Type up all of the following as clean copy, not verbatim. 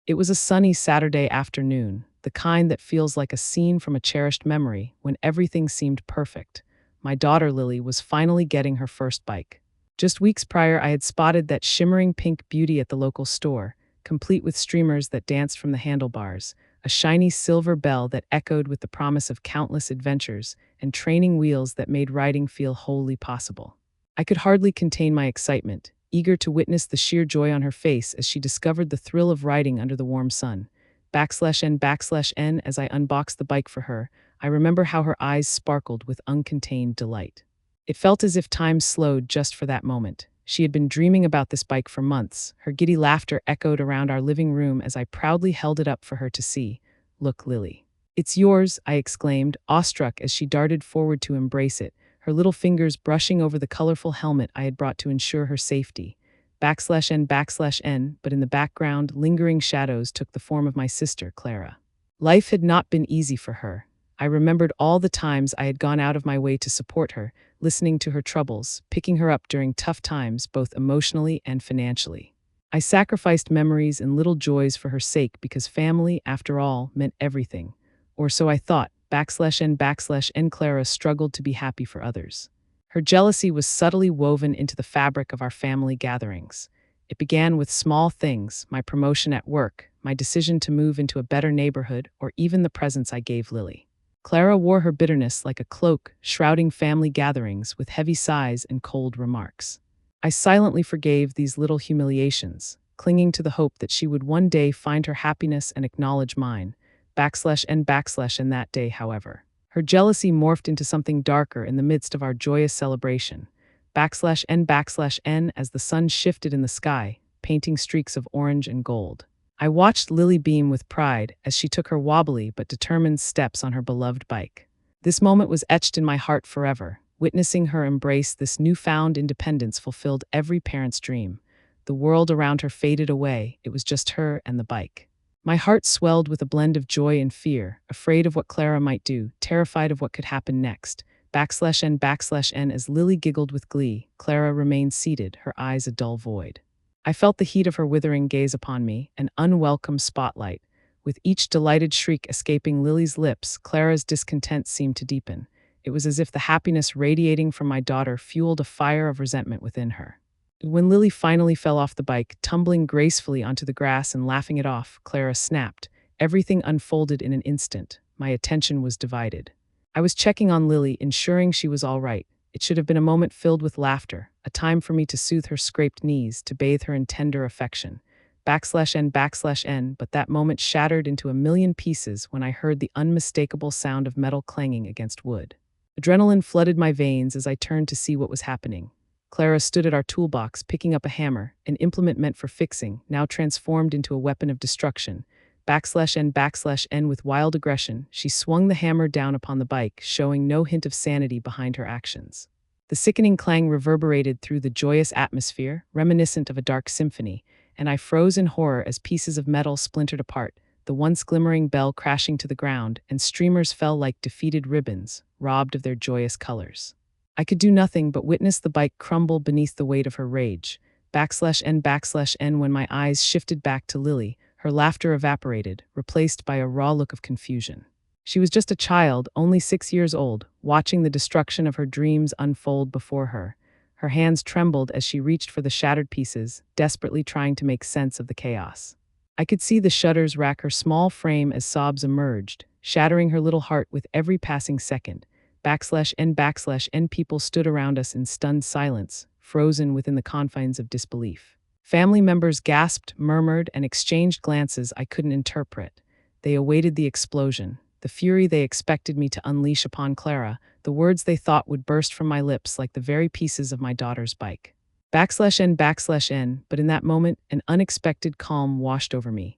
It was a sunny Saturday afternoon, the kind that feels like a scene from a cherished memory when everything seemed perfect. My daughter Lily was finally getting her first bike. Just weeks prior, I had spotted that shimmering pink beauty at the local store, complete with streamers that danced from the handlebars, a shiny silver bell that echoed with the promise of countless adventures, and training wheels that made riding feel wholly possible. I could hardly contain my excitement, eager to witness the sheer joy on her face as she discovered the thrill of riding under the warm sun. /N as I unboxed the bike for her, I remember how her eyes sparkled with uncontained delight. It felt as if time slowed just for that moment. She had been dreaming about this bike for months. Her giddy laughter echoed around our living room as I proudly held it up for her to see. "Look, Lily." "It's yours," I exclaimed, awestruck as she darted forward to embrace it, her little fingers brushing over the colorful helmet I had brought to ensure her safety. /N, but in the background, lingering shadows took the form of my sister, Clara. Life had not been easy for her. I remembered all the times I had gone out of my way to support her, listening to her troubles, picking her up during tough times, both emotionally and financially. I sacrificed memories and little joys for her sake because family, after all, meant everything. Or so I thought. /N Clara struggled to be happy for others. Her jealousy was subtly woven into the fabric of our family gatherings. It began with small things, my promotion at work, my decision to move into a better neighborhood, or even the presents I gave Lily. Clara wore her bitterness like a cloak, shrouding family gatherings with heavy sighs and cold remarks. I silently forgave these little humiliations, clinging to the hope that she would one day find her happiness and acknowledge mine. /N that day, however. Her jealousy morphed into something darker in the midst of our joyous celebration. /N as the sun shifted in the sky, painting streaks of orange and gold. I watched Lily beam with pride as she took her wobbly but determined steps on her beloved bike. This moment was etched in my heart forever. Witnessing her embrace this newfound independence fulfilled every parent's dream. The world around her faded away. It was just her and the bike. My heart swelled with a blend of joy and fear, afraid of what Clara might do, terrified of what could happen next. /N as Lily giggled with glee, Clara remained seated, her eyes a dull void. I felt the heat of her withering gaze upon me, an unwelcome spotlight. With each delighted shriek escaping Lily's lips, Clara's discontent seemed to deepen. It was as if the happiness radiating from my daughter fueled a fire of resentment within her. When Lily finally fell off the bike, tumbling gracefully onto the grass and laughing it off, Clara snapped. Everything unfolded in an instant. My attention was divided. I was checking on Lily, ensuring she was all right. It should have been a moment filled with laughter, a time for me to soothe her scraped knees, to bathe her in tender affection. /N, but that moment shattered into a million pieces when I heard the unmistakable sound of metal clanging against wood. Adrenaline flooded my veins as I turned to see what was happening. Clara stood at our toolbox, picking up a hammer, an implement meant for fixing, now transformed into a weapon of destruction. /N with wild aggression, she swung the hammer down upon the bike, showing no hint of sanity behind her actions. The sickening clang reverberated through the joyous atmosphere, reminiscent of a dark symphony, and I froze in horror as pieces of metal splintered apart, the once glimmering bell crashing to the ground, and streamers fell like defeated ribbons, robbed of their joyous colors. I could do nothing but witness the bike crumble beneath the weight of her rage. /N when my eyes shifted back to Lily, her laughter evaporated, replaced by a raw look of confusion. She was just a child, only 6 years old, watching the destruction of her dreams unfold before her. Her hands trembled as she reached for the shattered pieces, desperately trying to make sense of the chaos. I could see the shudders rack her small frame as sobs emerged, shattering her little heart with every passing second. /N people stood around us in stunned silence, frozen within the confines of disbelief. Family members gasped, murmured, and exchanged glances I couldn't interpret. They awaited the explosion, the fury they expected me to unleash upon Clara, the words they thought would burst from my lips like the very pieces of my daughter's bike. /N, but in that moment, an unexpected calm washed over me.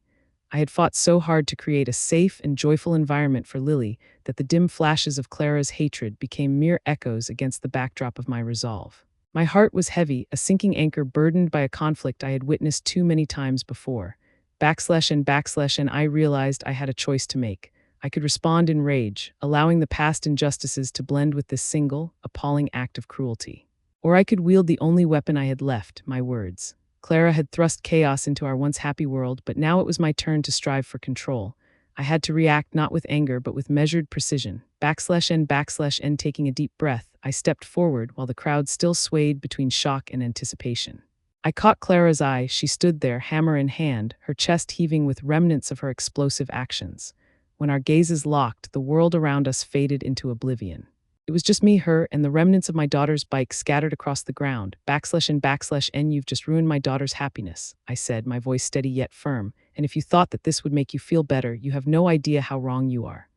I had fought so hard to create a safe and joyful environment for Lily that the dim flashes of Clara's hatred became mere echoes against the backdrop of my resolve. My heart was heavy, a sinking anchor burdened by a conflict I had witnessed too many times before. /N I realized I had a choice to make. I could respond in rage, allowing the past injustices to blend with this single, appalling act of cruelty. Or I could wield the only weapon I had left, my words. Clara had thrust chaos into our once happy world, but now it was my turn to strive for control. I had to react not with anger, but with measured precision. /n, taking a deep breath, I stepped forward while the crowd still swayed between shock and anticipation. I caught Clara's eye. She stood there, hammer in hand, her chest heaving with remnants of her explosive actions. When our gazes locked, the world around us faded into oblivion. It was just me, her, and the remnants of my daughter's bike scattered across the ground. /n, you've just ruined my daughter's happiness, I said, my voice steady yet firm. And if you thought that this would make you feel better, you have no idea how wrong you are.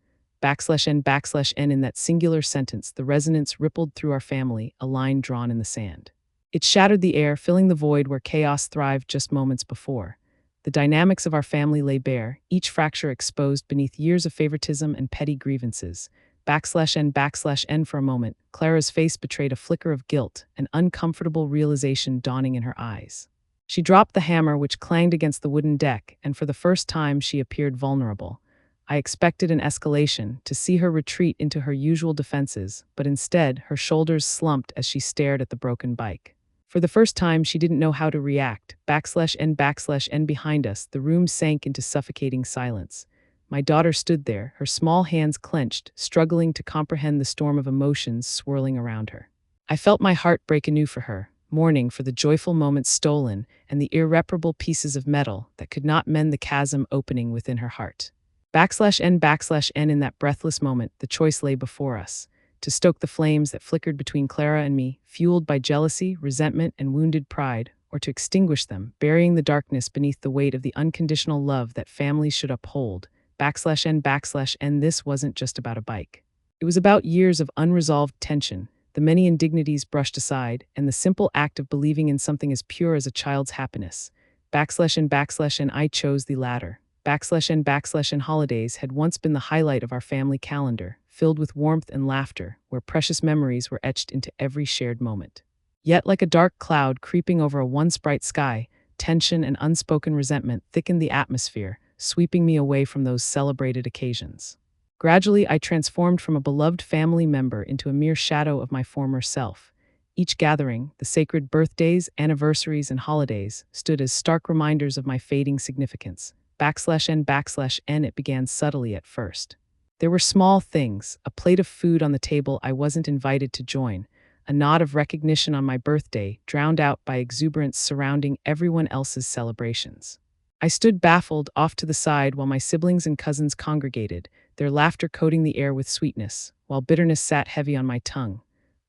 /n, in that singular sentence, the resonance rippled through our family, a line drawn in the sand. It shattered the air, filling the void where chaos thrived just moments before. The dynamics of our family lay bare, each fracture exposed beneath years of favoritism and petty grievances. /n, for a moment, Clara's face betrayed a flicker of guilt, an uncomfortable realization dawning in her eyes. She dropped the hammer, which clanged against the wooden deck, and for the first time she appeared vulnerable. I expected an escalation, to see her retreat into her usual defenses, but instead her shoulders slumped as she stared at the broken bike. For the first time she didn't know how to react. /n, behind us, the room sank into suffocating silence. My daughter stood there, her small hands clenched, struggling to comprehend the storm of emotions swirling around her. I felt my heart break anew for her, mourning for the joyful moments stolen and the irreparable pieces of metal that could not mend the chasm opening within her heart. /n, in that breathless moment, the choice lay before us. To stoke the flames that flickered between Clara and me, fueled by jealousy, resentment, and wounded pride, or to extinguish them, burying the darkness beneath the weight of the unconditional love that families should uphold. /n, this wasn't just about a bike. It was about years of unresolved tension, the many indignities brushed aside, and the simple act of believing in something as pure as a child's happiness. /n, I chose the latter. /n, holidays had once been the highlight of our family calendar, filled with warmth and laughter, where precious memories were etched into every shared moment. Yet, like a dark cloud creeping over a once bright sky, tension and unspoken resentment thickened the atmosphere, sweeping me away from those celebrated occasions. Gradually, I transformed from a beloved family member into a mere shadow of my former self. Each gathering, the sacred birthdays, anniversaries, and holidays, stood as stark reminders of my fading significance. /n, it began subtly at first. There were small things, a plate of food on the table I wasn't invited to join, a nod of recognition on my birthday, drowned out by exuberance surrounding everyone else's celebrations. I stood baffled off to the side while my siblings and cousins congregated, their laughter coating the air with sweetness, while bitterness sat heavy on my tongue.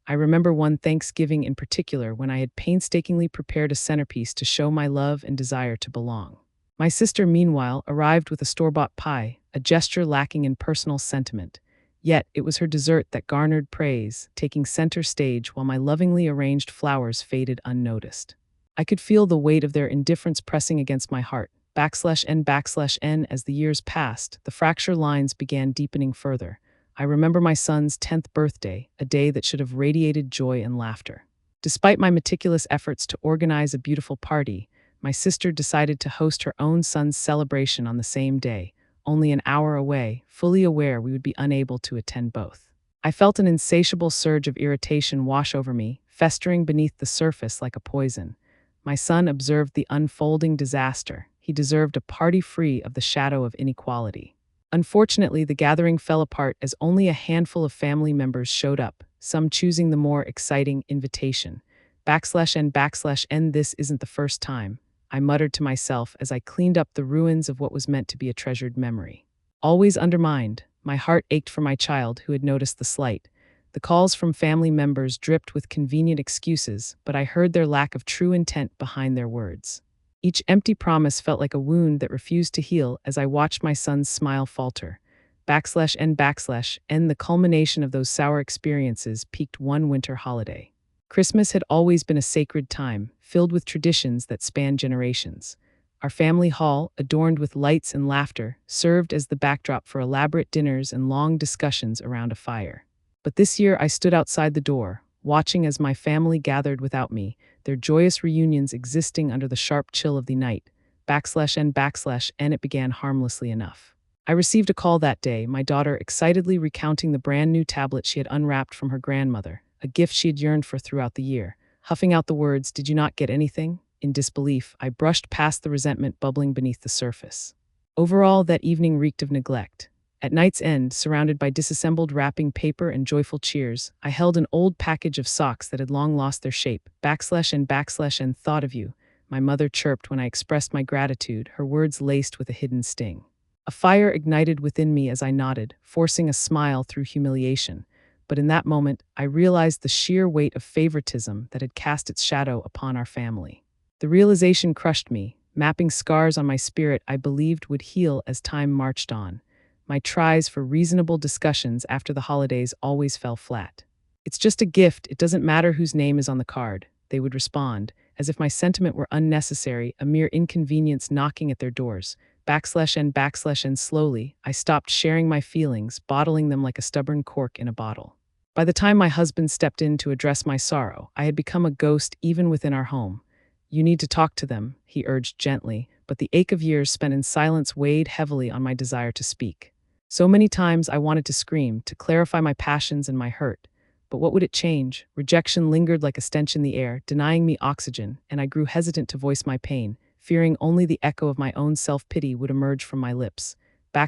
I remember one Thanksgiving in particular when I had painstakingly prepared a centerpiece to show my love and desire to belong. My sister, meanwhile, arrived with a store-bought pie, a gesture lacking in personal sentiment. Yet it was her dessert that garnered praise, taking center stage while my lovingly arranged flowers faded unnoticed. I could feel the weight of their indifference pressing against my heart. /n, as the years passed, the fracture lines began deepening further. I remember my son's 10th birthday, a day that should have radiated joy and laughter. Despite my meticulous efforts to organize a beautiful party, my sister decided to host her own son's celebration on the same day, only an hour away, fully aware we would be unable to attend both. I felt an insatiable surge of irritation wash over me, festering beneath the surface like a poison. My son observed the unfolding disaster. He deserved a party free of the shadow of inequality. Unfortunately, the gathering fell apart as only a handful of family members showed up, some choosing the more exciting invitation. /n, this isn't the first time, I muttered to myself as I cleaned up the ruins of what was meant to be a treasured memory. Always undermined, my heart ached for my child who had noticed the slight. The calls from family members dripped with convenient excuses, but I heard their lack of true intent behind their words. Each empty promise felt like a wound that refused to heal as I watched my son's smile falter. /n, the culmination of those sour experiences peaked one winter holiday. Christmas had always been a sacred time, filled with traditions that spanned generations. Our family hall, adorned with lights and laughter, served as the backdrop for elaborate dinners and long discussions around a fire. But this year I stood outside the door, watching as my family gathered without me, their joyous reunions existing under the sharp chill of the night. /n, it began harmlessly enough. I received a call that day, my daughter excitedly recounting the brand new tablet she had unwrapped from her grandmother, a gift she had yearned for throughout the year, huffing out the words, "Did you not get anything?" In disbelief, I brushed past the resentment bubbling beneath the surface. Overall, that evening reeked of neglect. At night's end, surrounded by disassembled wrapping paper and joyful cheers, I held an old package of socks that had long lost their shape. And thought of you, my mother chirped when I expressed my gratitude, her words laced with a hidden sting. A fire ignited within me as I nodded, forcing a smile through humiliation. But in that moment, I realized the sheer weight of favoritism that had cast its shadow upon our family. The realization crushed me, mapping scars on my spirit I believed would heal as time marched on. My tries for reasonable discussions after the holidays always fell flat. "It's just a gift, it doesn't matter whose name is on the card," they would respond, as if my sentiment were unnecessary, a mere inconvenience knocking at their doors. And slowly, I stopped sharing my feelings, bottling them like a stubborn cork in a bottle. By the time my husband stepped in to address my sorrow, I had become a ghost even within our home. "You need to talk to them," he urged gently, but the ache of years spent in silence weighed heavily on my desire to speak. So many times I wanted to scream, to clarify my passions and my hurt. But what would it change? Rejection lingered like a stench in the air, denying me oxygen, and I grew hesitant to voice my pain, fearing only the echo of my own self-pity would emerge from my lips. And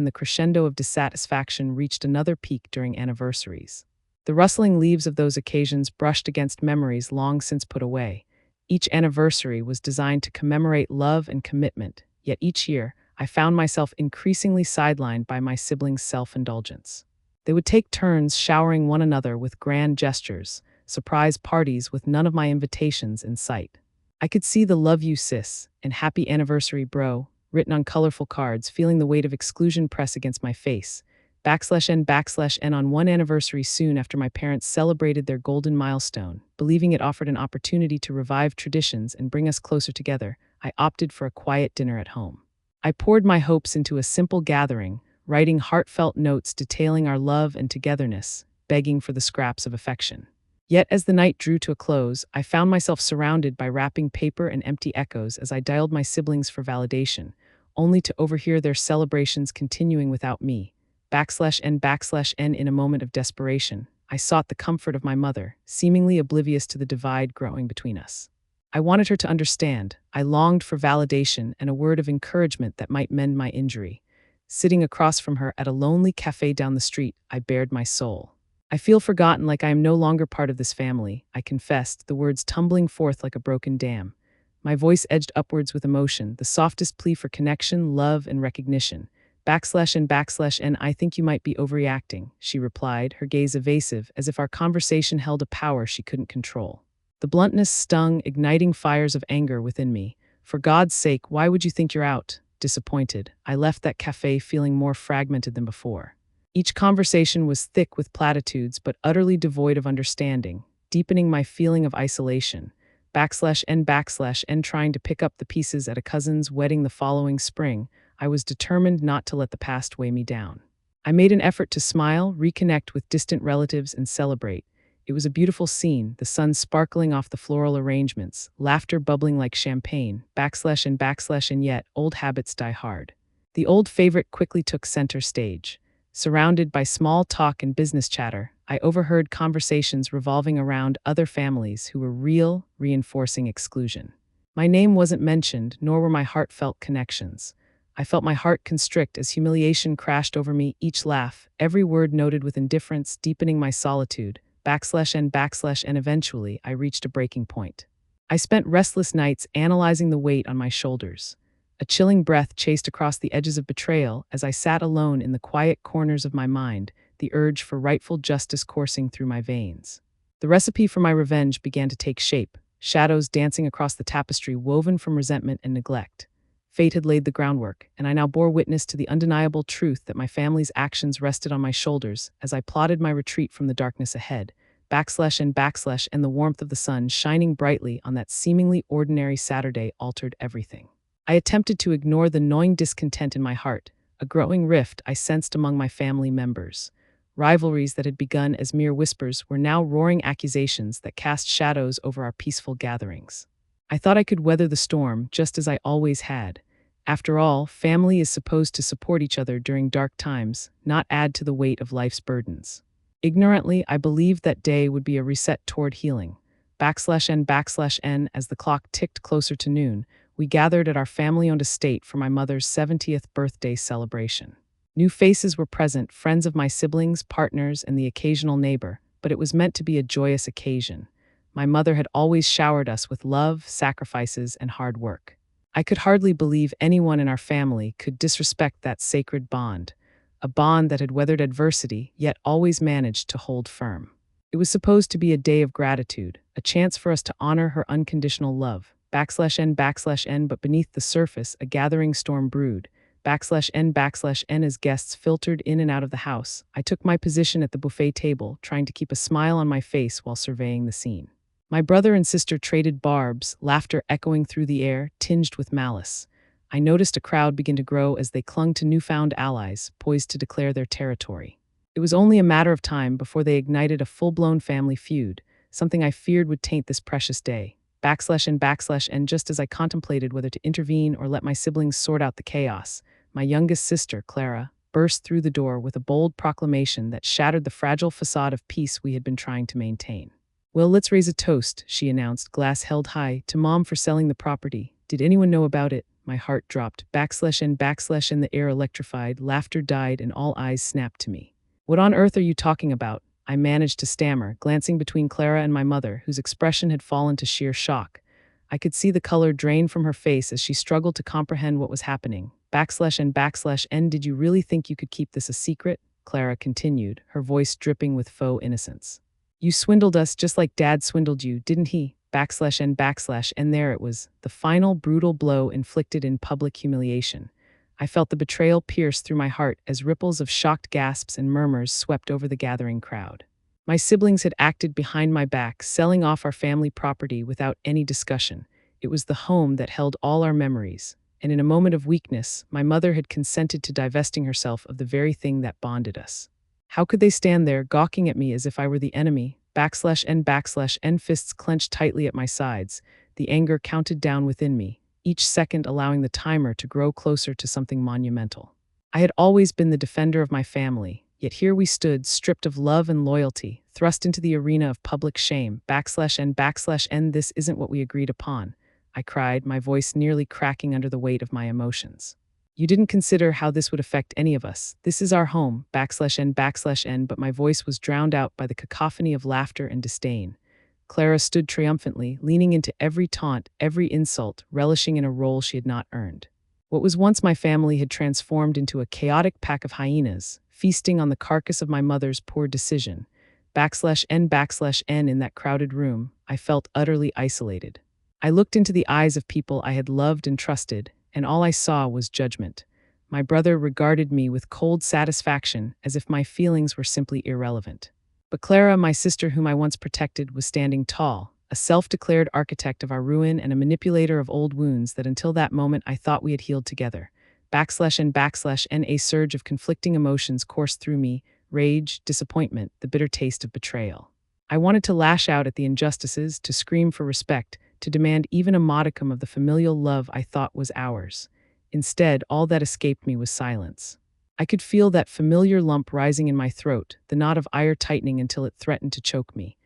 the crescendo of dissatisfaction reached another peak during anniversaries. The rustling leaves of those occasions brushed against memories long since put away. Each anniversary was designed to commemorate love and commitment, yet each year, I found myself increasingly sidelined by my siblings' self-indulgence. They would take turns showering one another with grand gestures, surprise parties with none of my invitations in sight. I could see the "love you sis" and "happy anniversary bro" written on colorful cards, feeling the weight of exclusion press against my face. And on one anniversary soon after my parents celebrated their golden milestone, believing it offered an opportunity to revive traditions and bring us closer together, I opted for a quiet dinner at home. I poured my hopes into a simple gathering, writing heartfelt notes detailing our love and togetherness, begging for the scraps of affection. Yet as the night drew to a close, I found myself surrounded by wrapping paper and empty echoes as I dialed my siblings for validation, only to overhear their celebrations continuing without me. In a moment of desperation, I sought the comfort of my mother, seemingly oblivious to the divide growing between us. I wanted her to understand. I longed for validation and a word of encouragement that might mend my injury. Sitting across from her at a lonely cafe down the street, I bared my soul. "I feel forgotten, like I am no longer part of this family," I confessed, the words tumbling forth like a broken dam. My voice edged upwards with emotion, the softest plea for connection, love, and recognition. And "I think you might be overreacting," she replied, her gaze evasive, as if our conversation held a power she couldn't control. The bluntness stung, igniting fires of anger within me. "For God's sake, why would you think you're out?" Disappointed, I left that cafe feeling more fragmented than before. Each conversation was thick with platitudes but utterly devoid of understanding, deepening my feeling of isolation. And trying to pick up the pieces at a cousin's wedding the following spring, I was determined not to let the past weigh me down. I made an effort to smile, reconnect with distant relatives, and celebrate. It was a beautiful scene, the sun sparkling off the floral arrangements, laughter bubbling like champagne, and yet, old habits die hard. The old favorite quickly took center stage. Surrounded by small talk and business chatter, I overheard conversations revolving around other families who were real, reinforcing exclusion. My name wasn't mentioned, nor were my heartfelt connections. I felt my heart constrict as humiliation crashed over me, each laugh, every word noted with indifference, deepening my solitude. And eventually, I reached a breaking point. I spent restless nights analyzing the weight on my shoulders. A chilling breath chased across the edges of betrayal as I sat alone in the quiet corners of my mind, the urge for rightful justice coursing through my veins. The recipe for my revenge began to take shape, shadows dancing across the tapestry woven from resentment and neglect. Fate had laid the groundwork, and I now bore witness to the undeniable truth that my family's actions rested on my shoulders as I plotted my retreat from the darkness ahead. And the warmth of the sun shining brightly on that seemingly ordinary Saturday altered everything. I attempted to ignore the gnawing discontent in my heart, a growing rift I sensed among my family members. Rivalries that had begun as mere whispers were now roaring accusations that cast shadows over our peaceful gatherings. I thought I could weather the storm, just as I always had. After all, family is supposed to support each other during dark times, not add to the weight of life's burdens. Ignorantly, I believed that day would be a reset toward healing. backslash n. As the clock ticked closer to noon, we gathered at our family-owned estate for my mother's 70th birthday celebration. New faces were present, friends of my siblings, partners, and the occasional neighbor, but it was meant to be a joyous occasion. My mother had always showered us with love, sacrifices, and hard work. I could hardly believe anyone in our family could disrespect that sacred bond, a bond that had weathered adversity, yet always managed to hold firm. It was supposed to be a day of gratitude, a chance for us to honor her unconditional love, /n, but beneath the surface, a gathering storm brewed, /n as guests filtered in and out of the house. I took my position at the buffet table, trying to keep a smile on my face while surveying the scene. My brother and sister traded barbs, laughter echoing through the air, tinged with malice. I noticed a crowd begin to grow as they clung to newfound allies, poised to declare their territory. It was only a matter of time before they ignited a full-blown family feud, something I feared would taint this precious day. /n, just as I contemplated whether to intervene or let my siblings sort out the chaos, my youngest sister, Clara, burst through the door with a bold proclamation that shattered the fragile facade of peace we had been trying to maintain. "Well, let's raise a toast," she announced, glass held high, "to Mom for selling the property. Did anyone know about it?" My heart dropped. /n, the air electrified, laughter died, and all eyes snapped to me. "What on earth are you talking about?" I managed to stammer, glancing between Clara and my mother, whose expression had fallen to sheer shock. I could see the color drain from her face as she struggled to comprehend what was happening. /n, did you really think you could keep this a secret? Clara continued, her voice dripping with faux innocence. "You swindled us just like Dad swindled you, didn't he?" /n, there it was, the final brutal blow inflicted in public humiliation. I felt the betrayal pierce through my heart as ripples of shocked gasps and murmurs swept over the gathering crowd. My siblings had acted behind my back, selling off our family property without any discussion. It was the home that held all our memories, and in a moment of weakness, my mother had consented to divesting herself of the very thing that bonded us. How could they stand there, gawking at me as if I were the enemy? /n, fists clenched tightly at my sides, the anger counted down within me, each second allowing the timer to grow closer to something monumental. I had always been the defender of my family, yet here we stood, stripped of love and loyalty, thrust into the arena of public shame. /n, this isn't what we agreed upon, I cried, my voice nearly cracking under the weight of my emotions. "You didn't consider how this would affect any of us. This is our home, /n, but my voice was drowned out by the cacophony of laughter and disdain. Clara stood triumphantly, leaning into every taunt, every insult, relishing in a role she had not earned. What was once my family had transformed into a chaotic pack of hyenas, feasting on the carcass of my mother's poor decision. /n, in that crowded room, I felt utterly isolated. I looked into the eyes of people I had loved and trusted, and all I saw was judgment. My brother regarded me with cold satisfaction, as if my feelings were simply irrelevant. But Clara, my sister whom I once protected, was standing tall, a self-declared architect of our ruin and a manipulator of old wounds that until that moment I thought we had healed together. /n, a surge of conflicting emotions coursed through me, rage, disappointment, the bitter taste of betrayal. I wanted to lash out at the injustices, to scream for respect, to demand even a modicum of the familial love I thought was ours. Instead, all that escaped me was silence. I could feel that familiar lump rising in my throat, the knot of ire tightening until it threatened to choke me.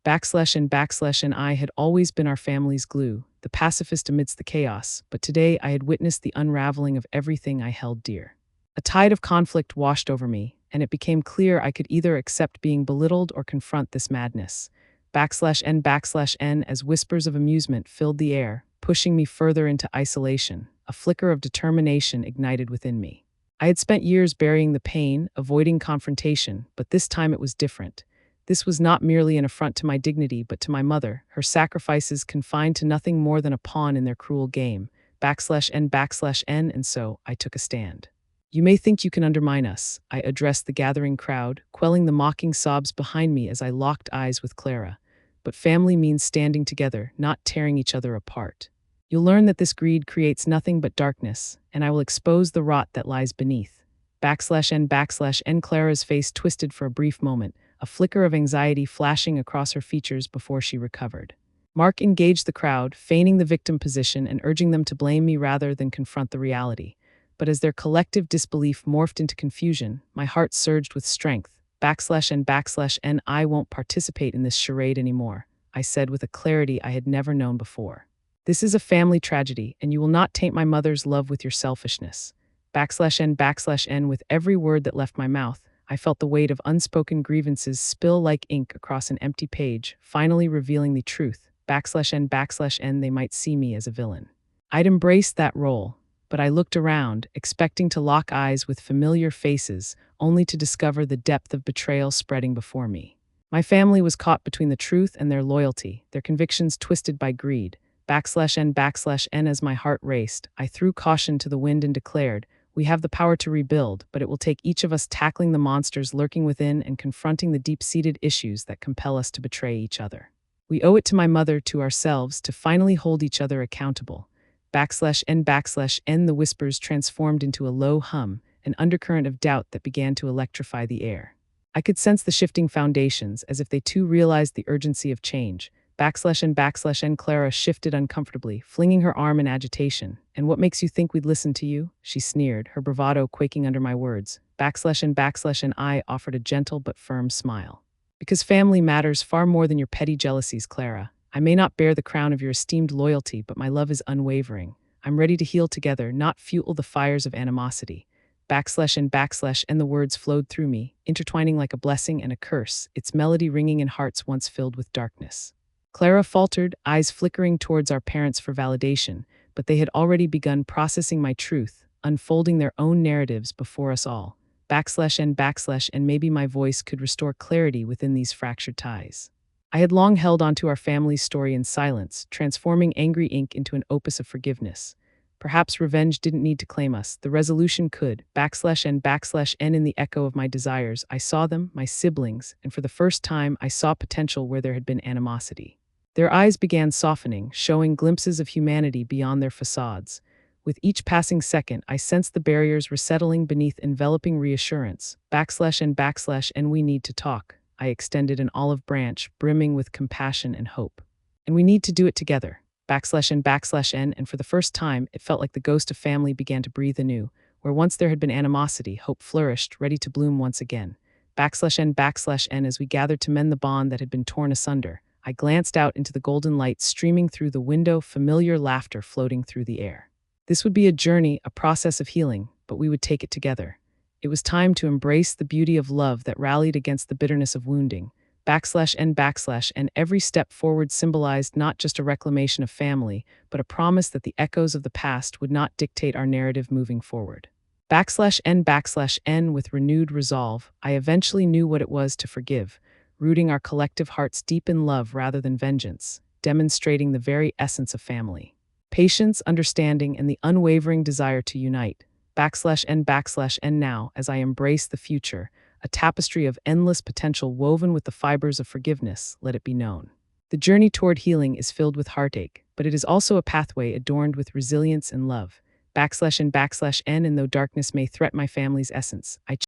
/n, I had always been our family's glue, the pacifist amidst the chaos, but today I had witnessed the unraveling of everything I held dear. A tide of conflict washed over me, and it became clear I could either accept being belittled or confront this madness. /n, as whispers of amusement filled the air, pushing me further into isolation, a flicker of determination ignited within me. I had spent years burying the pain, avoiding confrontation, but this time it was different. This was not merely an affront to my dignity, but to my mother, her sacrifices confined to nothing more than a pawn in their cruel game. /n, and so I took a stand. "You may think you can undermine us," I addressed the gathering crowd, quelling the mocking sobs behind me as I locked eyes with Clara. "But family means standing together, not tearing each other apart. You'll learn that this greed creates nothing but darkness, and I will expose the rot that lies beneath." /n, Clara's face twisted for a brief moment, a flicker of anxiety flashing across her features before she recovered. Mark engaged the crowd, feigning the victim position and urging them to blame me rather than confront the reality. But as their collective disbelief morphed into confusion, my heart surged with strength. /n, I won't participate in this charade anymore. I said with a clarity I had never known before. This is a family tragedy, and you will not taint my mother's love with your selfishness. /n/n. With every word that left my mouth, I felt the weight of unspoken grievances spill like ink across an empty page, finally revealing the truth. /n/n. They might see me as a villain. I'd embraced that role, but I looked around, expecting to lock eyes with familiar faces, only to discover the depth of betrayal spreading before me. My family was caught between the truth and their loyalty, their convictions twisted by greed. /n/n. As my heart raced, I threw caution to the wind and declared, we have the power to rebuild, but it will take each of us tackling the monsters lurking within and confronting the deep-seated issues that compel us to betray each other. We owe it to my mother, to ourselves, to finally hold each other accountable. /n/n. The whispers transformed into a low hum, an undercurrent of doubt that began to electrify the air. I could sense the shifting foundations, as if they too realized the urgency of change. /n/n. Clara shifted uncomfortably, flinging her arm in agitation. And what makes you think we'd listen to you? She sneered, her bravado quaking under my words. /n/n. I offered a gentle but firm smile. Because family matters far more than your petty jealousies, Clara. I may not bear the crown of your esteemed loyalty, but my love is unwavering. I'm ready to heal together, not fuel the fires of animosity. /n/n. The words flowed through me, intertwining like a blessing and a curse, its melody ringing in hearts once filled with darkness. Clara faltered, eyes flickering towards our parents for validation, but they had already begun processing my truth, unfolding their own narratives before us all. /n/n. Maybe my voice could restore clarity within these fractured ties. I had long held onto our family's story in silence, transforming angry ink into an opus of forgiveness. Perhaps revenge didn't need to claim us, the resolution could. /n/n. In the echo of my desires, I saw them, my siblings, and for the first time I saw potential where there had been animosity. Their eyes began softening, showing glimpses of humanity beyond their facades. With each passing second, I sensed the barriers resettling beneath enveloping reassurance. /n/n. We need to talk. I extended an olive branch, brimming with compassion and hope. And we need to do it together. /n/n. And for the first time, it felt like the ghost of family began to breathe anew. Where once there had been animosity, hope flourished, ready to bloom once again. /n/n. As we gathered to mend the bond that had been torn asunder, I glanced out into the golden light streaming through the window, familiar laughter floating through the air. This would be a journey, a process of healing, but we would take it together. It was time to embrace the beauty of love that rallied against the bitterness of wounding. /n/n. Every step forward symbolized not just a reclamation of family, but a promise that the echoes of the past would not dictate our narrative moving forward. /n/n. With renewed resolve, I eventually knew what it was to forgive, rooting our collective hearts deep in love rather than vengeance, demonstrating the very essence of family. Patience, understanding, and the unwavering desire to unite. /n/n. Now, as I embrace the future, a tapestry of endless potential woven with the fibers of forgiveness, let it be known. The journey toward healing is filled with heartache, but it is also a pathway adorned with resilience and love. /n/n. And though darkness may threaten my family's essence, I